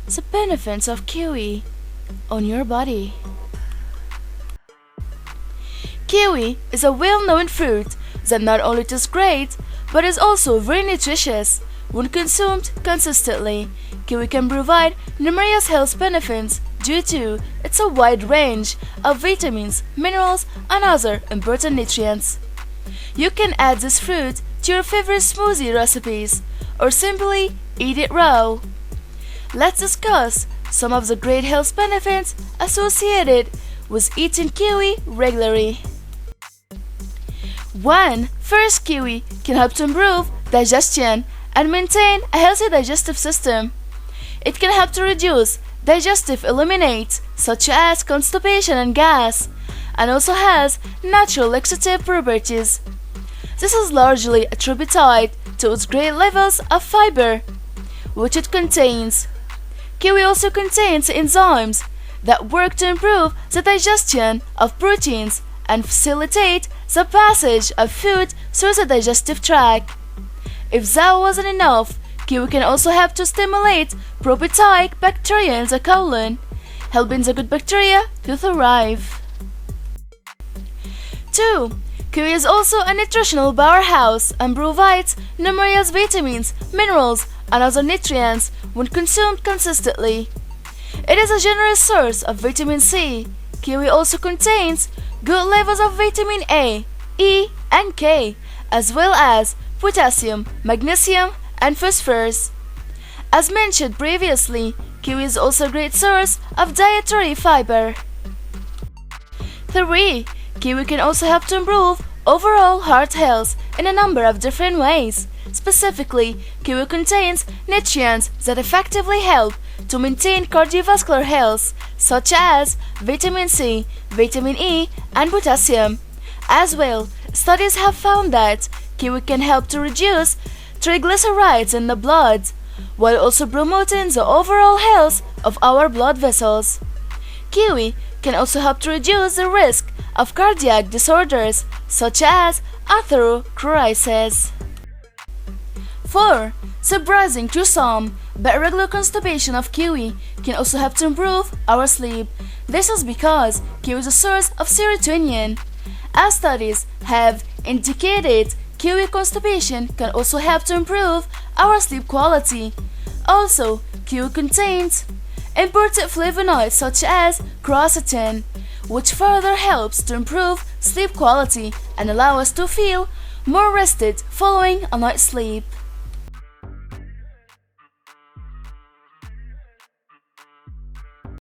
The benefits of kiwi on your body. Kiwi is a well-known fruit that not only tastes great, but is also very nutritious. When consumed consistently, kiwi can provide numerous health benefits due to its a wide range of vitamins, minerals, and other important nutrients. You can add this fruit to your favorite smoothie recipes or simply eat it raw. Let's discuss some of the great health benefits associated with eating kiwi regularly. 1. First, kiwi can help to improve digestion and maintain a healthy digestive system. It can help to reduce digestive ailments such as constipation and gas, and also has natural laxative properties. This is largely attributed to its great levels of fiber, which it contains. Kiwi also contains enzymes that work to improve the digestion of proteins and facilitate the passage of food through the digestive tract. If that wasn't enough, kiwi can also help to stimulate probiotic bacteria in the colon, helping the good bacteria to thrive. 2. Kiwi is also a nutritional powerhouse and provides numerous vitamins, minerals, and other nutrients when consumed consistently. It is a generous source of vitamin C. Kiwi also contains good levels of vitamin A, E, and K, as well as potassium, magnesium, and phosphorus. As mentioned previously, kiwi is also a great source of dietary fiber. 3. Kiwi can also help to improve overall heart health in a number of different ways. Specifically, kiwi contains nutrients that effectively help to maintain cardiovascular health, such as vitamin C, vitamin E, and potassium. As well, studies have found that kiwi can help to reduce triglycerides in the blood, while also promoting the overall health of our blood vessels. Kiwi can also help to reduce the risk of cardiac disorders such as atherosclerosis. 4. Surprising to some, but regular constipation of kiwi can also help to improve our sleep. This is because kiwi is a source of serotonin. As studies have indicated, kiwi constipation can also help to improve our sleep quality. Also, kiwi contains important flavonoids such as quercetin, which further helps to improve sleep quality and allow us to feel more rested following a night's sleep.